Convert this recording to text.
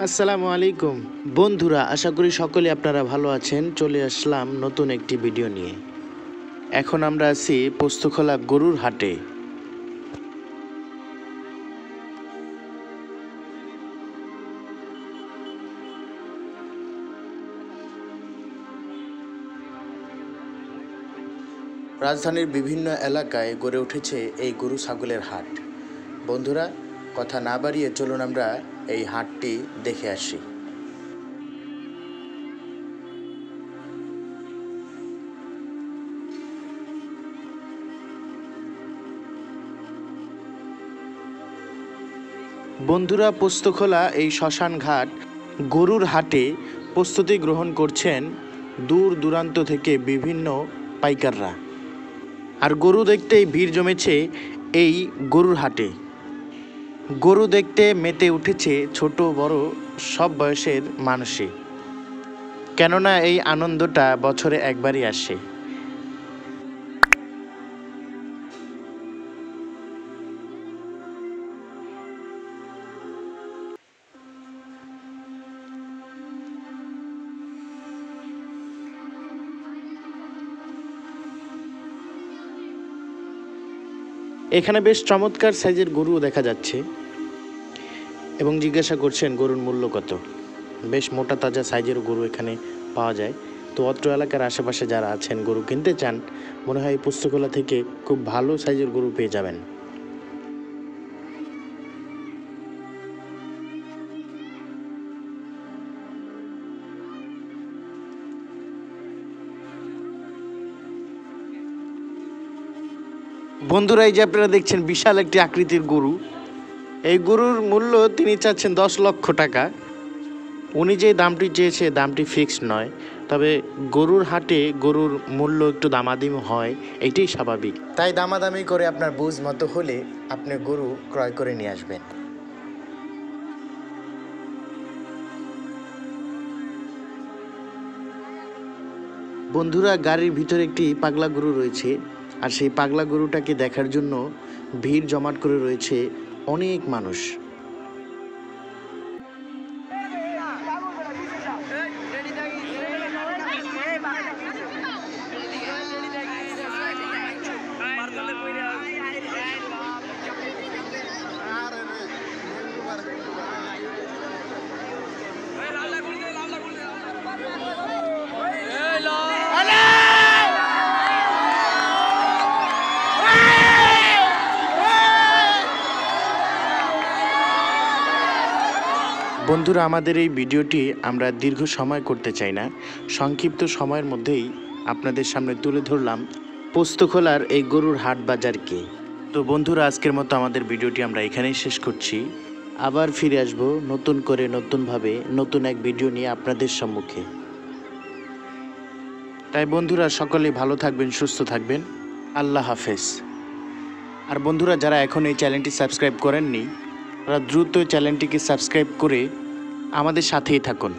আসসালামু আলাইকুম বন্ধুরা, আশা করি সকলে আপনারা ভালো আছেন। চলে আসলাম নতুন একটি ভিডিও নিয়ে। এখন আমরা আছি পোস্তখোলা গরুর হাটে। রাজধানীর বিভিন্ন এলাকায় গড়ে উঠেছে এই গরু ছাগলের হাট। বন্ধুরা, কথা না বাড়িয়ে চলুন আমরা এই হাটটি দেখে আসি। বন্ধুরা, পোস্তখোলা এই শ্মশান ঘাট গরুর হাটে প্রস্তুতি গ্রহণ করছেন দূর দূরান্ত থেকে বিভিন্ন পাইকাররা। আর গরু দেখতেই ভিড় জমেছে এই গরুর হাটে। গরু দেখতে মেতে উঠেছে ছোট বড় সব বয়সের মানুষই, কেননা এই আনন্দটা বছরে একবারই আসে। এখানে বেশ চমৎকার সাইজের গরুও দেখা যাচ্ছে এবং জিজ্ঞাসা করছেন গরুর মূল্য কত। বেশ মোটা তাজা সাইজের গরু এখানে পাওয়া যায়। তো অত্র এলাকার আশেপাশে যারা আছেন, গরু কিনতে চান, মনে হয় এই পোস্তখোলা থেকে খুব ভালো সাইজের গরু পেয়ে যাবেন। বন্ধুরা, এই যে আপনারা দেখছেন বিশাল একটি আকৃতির গরু। এই গরুর মূল্য তিনি চাচ্ছেন 10 লক্ষ টাকা। উনি যে দামটি চেয়েছে দামটি ফিক্সড নয়, তবে গরুর হাটে গরুর মূল্য একটু দামাদামি হয়, এটাই স্বাভাবিক। তাই দামাদামি করে আপনার বুঝ মতো হলে আপনি গরু ক্রয় করে নিয়ে আসবেন। বন্ধুরা, গাড়ির ভিতরে একটি পাগলা গরু রয়েছে, আর সেই পাগলা গরুটাকে দেখার জন্য ভিড় জমাট করে রয়েছে অনেক মানুষ। বন্ধুরা, আমাদের এই ভিডিওটি আমরা দীর্ঘ সময় করতে চাই না, সংক্ষিপ্ত সময়ের মধ্যেই আপনাদের সামনে তুলে ধরলাম পোস্তখোলার এই গরুর হাট বাজারকে। তো বন্ধুরা, আজকের মতো আমাদের ভিডিওটি আমরা এখানেই শেষ করছি। আবার ফিরে আসব নতুন করে, নতুনভাবে, নতুন এক ভিডিও নিয়ে আপনাদের সম্মুখে। তাই বন্ধুরা, সকলেই ভালো থাকবেন, সুস্থ থাকবেন। আল্লাহ হাফেজ। আর বন্ধুরা, যারা এখন এই চ্যানেলটি সাবস্ক্রাইব করেননি, তারা দ্রুত চ্যানেলটিকে সাবস্ক্রাইব করে আমাদের সাথেই থাকুন।